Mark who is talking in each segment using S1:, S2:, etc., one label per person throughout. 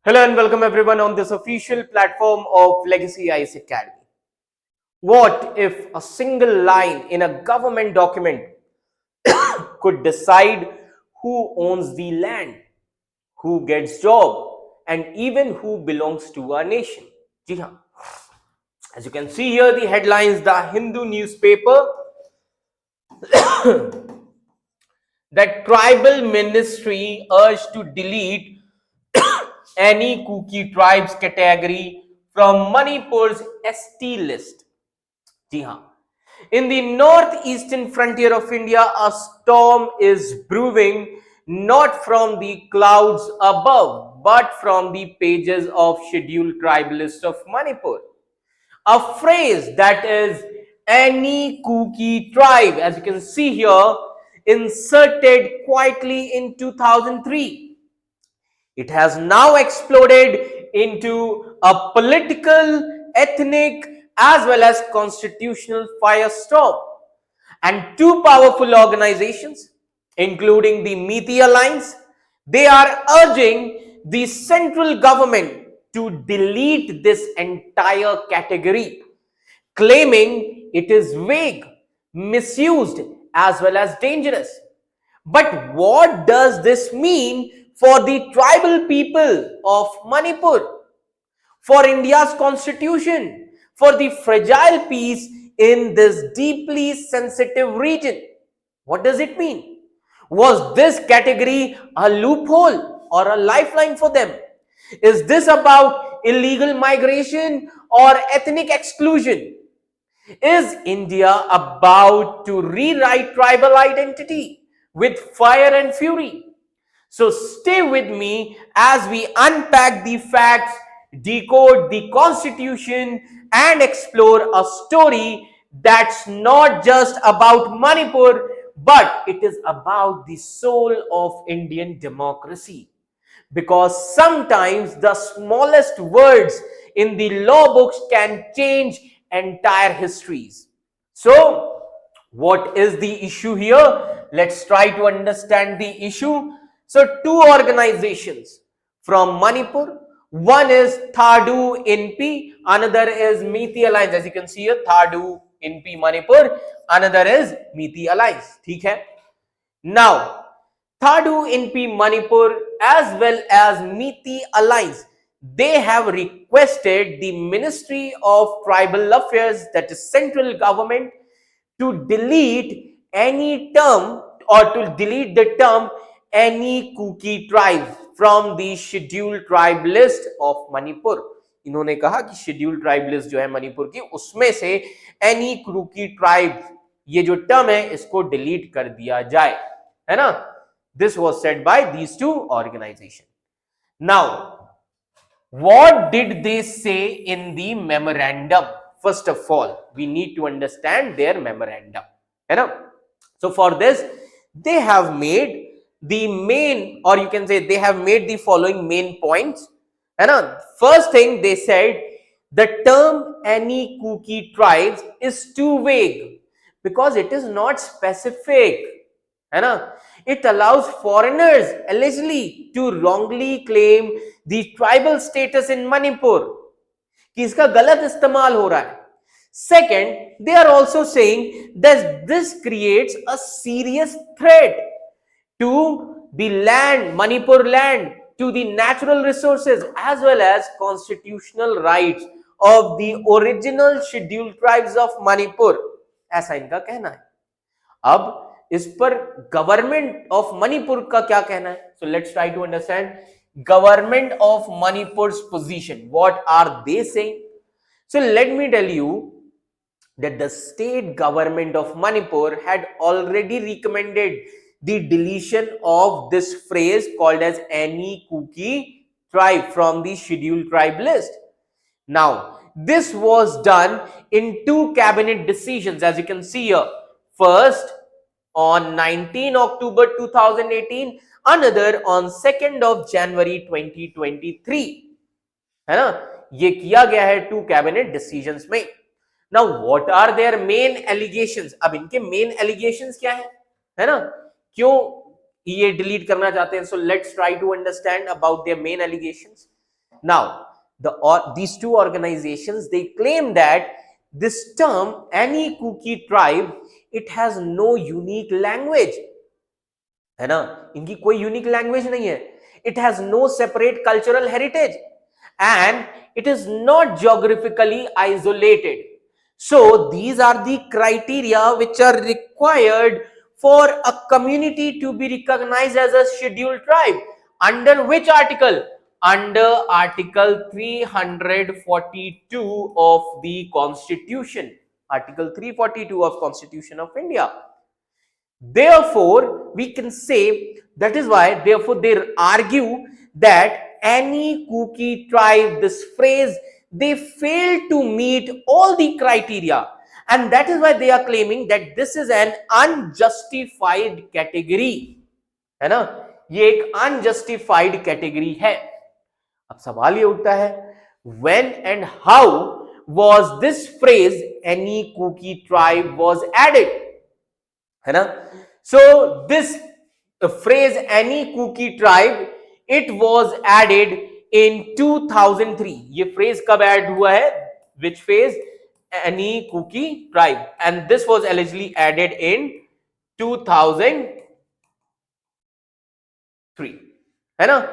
S1: Hello and welcome everyone on this official platform of Legacy IS Academy. What if a single line in a government document could decide who owns the land, who gets job, and even who belongs to a nation? Ji haan. As you can see here, the headlines, the Hindu newspaper, that tribal ministry urged to delete any Kuki tribes category from Manipur's ST list. जी हाँ. In the northeastern frontier of India, a storm is brewing, not from the clouds above, but from the pages of scheduled tribe list of Manipur. A phrase that is any Kuki tribe, as you can see here, inserted quietly in 2003. It has now exploded into a political, ethnic, as well as constitutional firestorm. And two powerful organizations, including the Meitei Alliance, they are urging the central government to delete this entire category, claiming it is vague, misused, as well as dangerous. But what does this mean for the tribal people of Manipur, for India's constitution, for the fragile peace in this deeply sensitive region? What does it mean? Was this category a loophole or a lifeline for them? Is this about illegal migration or ethnic exclusion? Is India about to rewrite tribal identity with fire and fury? So stay with me as we unpack the facts, decode the constitution, and explore a story that's not just about Manipur, but it is about the soul of Indian democracy. Because sometimes the smallest words in the law books can change entire histories. So, what is the issue here? Let's try to understand the issue. So, two organizations from Manipur. One is Thadou Inpi, another is Meitei Alliance. As you can see here, Thadou Inpi Manipur, another is Meitei Alliance. ठीक है? Now, Thadou Inpi Manipur as well as Meitei Alliance, they have requested the Ministry of Tribal Affairs, that is central government, to delete any term or to delete the term any Kuki tribe from the scheduled tribe list of Manipur. इन्होंने कहा कि scheduled tribe list जो है मणिपुर की, उसमें से any cookie tribe ये जो टर्म है इसको डिलीट कर दिया जाए, है ना? This was said by these two organizations. Now, what did they say in the memorandum? First of all, we need to understand their memorandum. So for this, they have made the main, or you can say they have made the following main points. First thing they said, the term any Kuki tribes is too vague because it is not specific. It allows foreigners allegedly to wrongly claim the tribal status in Manipur. कि इसका गलत इस्तेमाल हो रहा है. Second, they are also saying that this creates a serious threat to the land, Manipur land, to the natural resources as well as constitutional rights of the original scheduled tribes of Manipur. ऐसा इनका कहना है. अब इस पर government of Manipur का क्या कहना है? So let's try to understand government of Manipur's position. What are they saying? So let me tell you that the state government of Manipur had already recommended the deletion of this phrase called as any Kuki tribe from the scheduled tribe list. Now, this was done in two cabinet decisions, as you can see here. First, on 19 October 2018, another on 2nd of January 2023. है ना? ये किया गया है two cabinet decisions में. Now, what are their main allegations? अब इनके main allegations क्या है ना? क्यों ये delete करना चाहते हैं? So let's try to understand about their main allegations. Now, these two organizations, they claim that this term, any Kuki tribe, it has no unique language, है ना, इनकी कोई यूनिक लैंग्वेज नहीं है, it has no separate cultural heritage and it is not geographically isolated. So these are the criteria which are required for a community to be recognized as a scheduled tribe. Under which article? Under article 342 of the constitution, article 342 of constitution of India. Therefore, we can say, that is why, therefore, they argue that any Kuki tribe, this phrase, they fail to meet all the criteria. And that is why they are claiming that this is an unjustified category. है ना, ये एक unjustified category है. अब सवाल ये उठता है, when and how was this phrase any Kuki tribe was added? है ना. So this phrase any Kuki tribe, it was added in 2003. ये phrase कब add हुआ है? Which phrase? Any Kuki tribe, and this was allegedly added in 2003, है ना.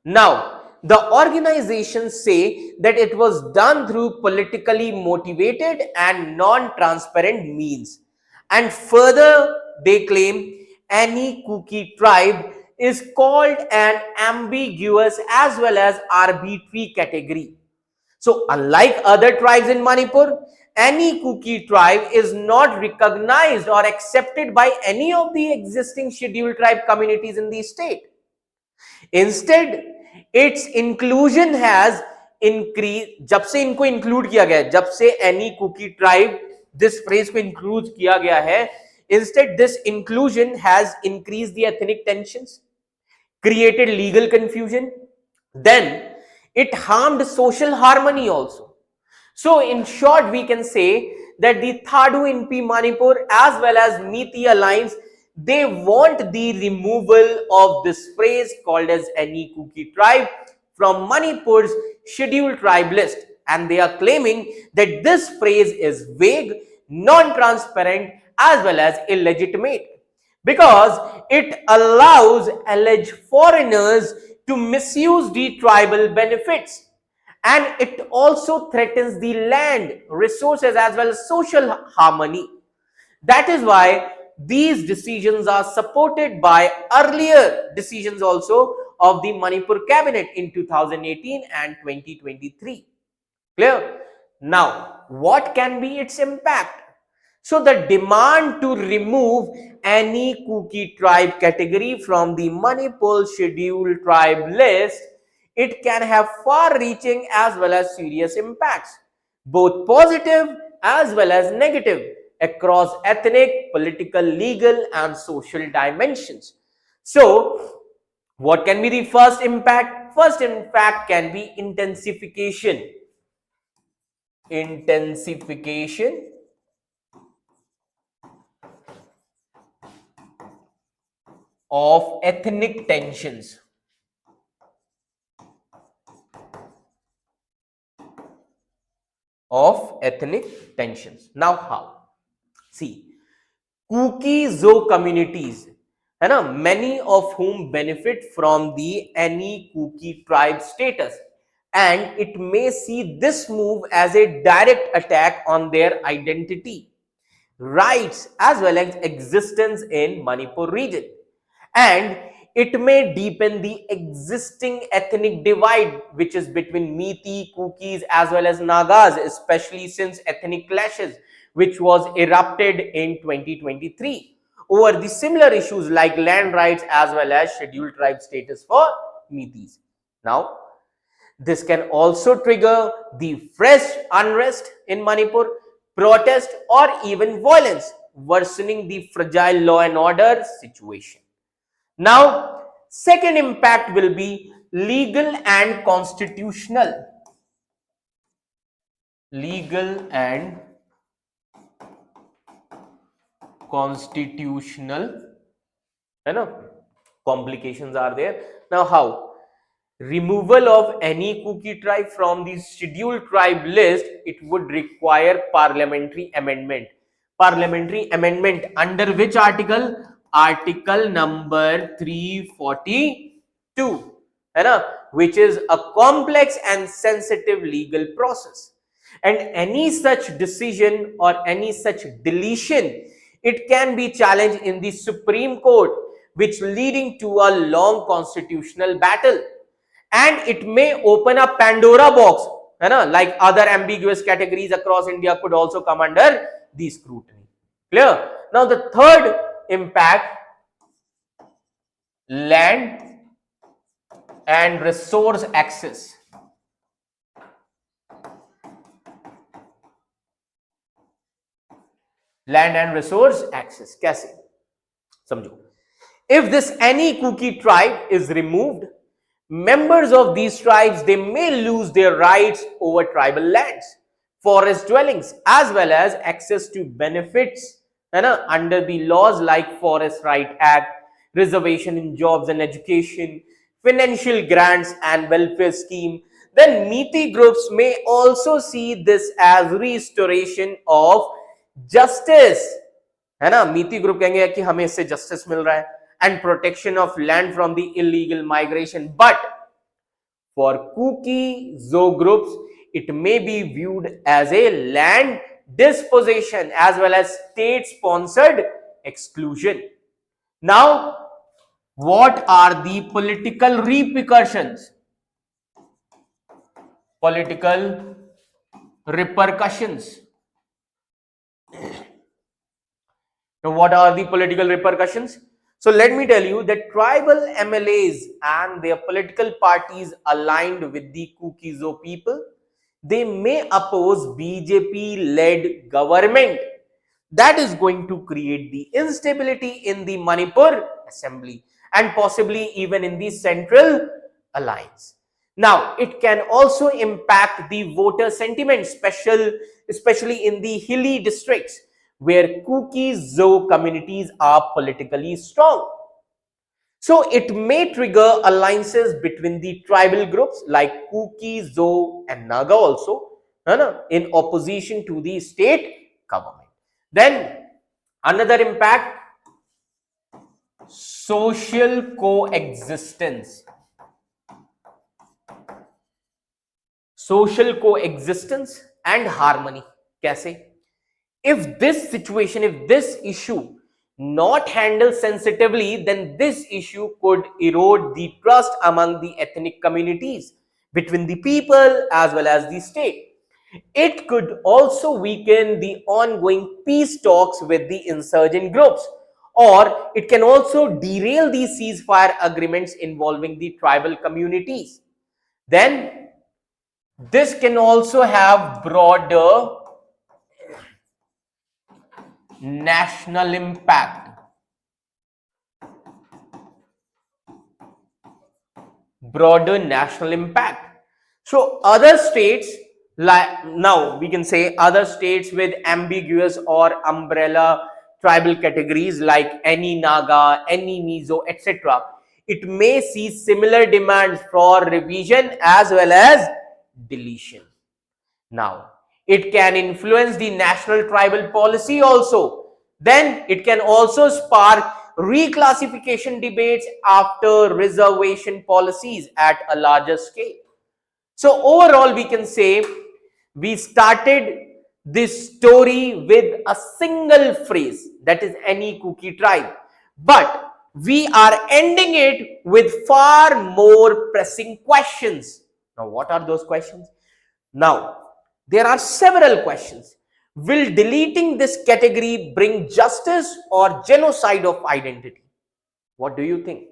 S1: Now the organizations say that it was done through politically motivated and non-transparent means. And further, they claim any Kuki tribe is called an ambiguous as well as arbitrary category. So unlike other tribes in Manipur, any Kuki tribe is not recognized or accepted by any of the existing scheduled tribe communities in the state. Instead, its inclusion has increased. जब से इनको include किया गया है, जब से any Kuki tribe this phrase को include किया गया है, instead this inclusion has increased the ethnic tensions, created legal confusion, then it harmed social harmony also. So in short, we can say that the Thadou Inpi Manipur as well as Meitei alliance, they want the removal of this phrase called as any Kuki tribe from Manipur's scheduled tribe list, and they are claiming that this phrase is vague, non-transparent as well as illegitimate, because it allows alleged foreigners to misuse the tribal benefits, and it also threatens the land, resources as well as social harmony. That is why these decisions are supported by earlier decisions also of the Manipur cabinet in 2018 and 2023. Clear? Now, what can be its impact? So the demand to remove any Kuki tribe category from the Manipur scheduled tribe list, it can have far-reaching as well as serious impacts, both positive as well as negative, across ethnic, political, legal, and social dimensions. So, what can be the first impact? First impact can be intensification. Intensification of ethnic tensions. Of ethnic tensions. Now how? See, Kuki Zo communities, है ना, many of whom benefit from the any Kuki tribe status, and it may see this move as a direct attack on their identity, rights as well as existence in Manipur region, and it may deepen the existing ethnic divide which is between Meitei, Kukis as well as Nagas, especially since ethnic clashes which was erupted in 2023 over the similar issues like land rights as well as scheduled tribe status for Meiteis. Now, this can also trigger the fresh unrest in Manipur, protest or even violence, worsening the fragile law and order situation. Now, second impact will be legal and constitutional. Legal and constitutional, complications are there. Now, how? removal of any Kuki tribe from the scheduled tribe list, it would require parliamentary amendment. Parliamentary amendment under which article? Article number 342, है ना? Which is a complex and sensitive legal process. And any such decision or any such deletion, it can be challenged in the Supreme Court, which leading to a long constitutional battle. And it may open a Pandora box, है ना? Like other ambiguous categories across India could also come under the scrutiny. Clear? Now the third impact, land and resource access. Land and resource access. कैसे? समझो. If this any Kuki tribe is removed, members of these tribes, they may lose their rights over tribal lands, forest dwellings, as well as access to benefits under the laws like Forest Right Act, reservation in jobs and education, financial grants and welfare scheme. Then Meitei groups may also see this as restoration of justice, है ना? Meitei group कहेंगे कि हमें इससे justice मिल रहा है, and protection of land from the illegal migration. But for Kuki Zo groups, it may be viewed as a land dispossession as well as state-sponsored exclusion. Now, what are the political repercussions? Political repercussions. Now, what are the political repercussions? So let me tell you that tribal MLAs and their political parties aligned with the Kuki Zo people, they may oppose BJP-led government that is going to create the instability in the Manipur assembly and possibly even in the central alliance. Now, it can also impact the voter sentiment, especially in the hilly districts where Kuki Zo communities are politically strong. So it may trigger alliances between the tribal groups like Kuki, Zo and Naga also in opposition to the state government. Then another impact, social coexistence. Social coexistence and harmony. कैसे? If this situation, if this issue not handled sensitively, then this issue could erode the trust among the ethnic communities between the people as well as the state. It could also weaken the ongoing peace talks with the insurgent groups, or it can also derail the ceasefire agreements involving the tribal communities. Then this can also have broader national impact. Broader national impact. So other states, like now we can say other states with ambiguous or umbrella tribal categories like any Naga, any Mizo, etc., it may see similar demands for revision as well as deletion. Now, it can influence the national tribal policy also. Then it can also spark reclassification debates after reservation policies at a larger scale. So overall, we can say we started this story with a single phrase, that is any Kuki tribe. But we are ending it with far more pressing questions. Now, what are those questions? Now, there are several questions. Will deleting this category bring justice or genocide of identity? What do you think?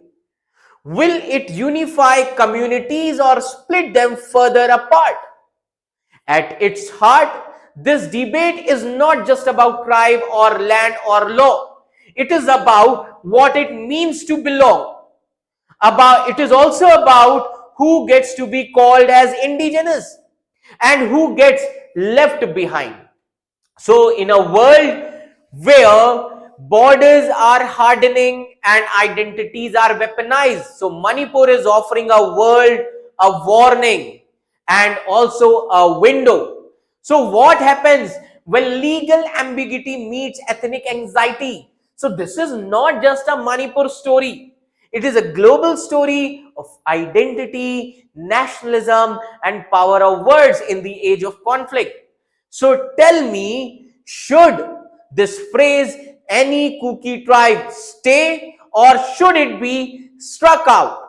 S1: Will it unify communities or split them further apart? At its heart, this debate is not just about tribe or land or law. It is about what it means to belong. It is also about who gets to be called as indigenous and who gets left behind. So in a world where borders are hardening and identities are weaponized. So Manipur is offering a world a warning and also a window. So what happens when legal ambiguity meets ethnic anxiety? So this is not just a Manipur story. It is a global story of identity, nationalism, and power of words in the age of conflict. So tell me, should this phrase any Kuki tribe stay or should it be struck out?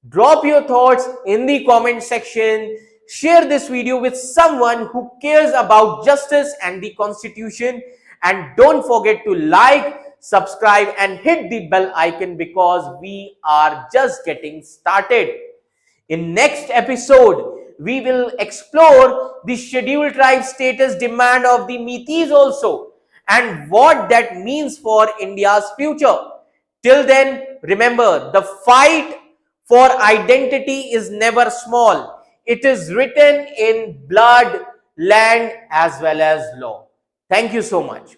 S1: Drop your thoughts in the comment section. Share this video with someone who cares about justice and the constitution. And don't forget to like, subscribe and hit the bell icon because we are just getting started. In next episode, we will explore the scheduled tribe status demand of the Meiteis also and what that means for India's future. Till then, remember, the fight for identity is never small. It is written in blood, land as well as law. Thank you so much.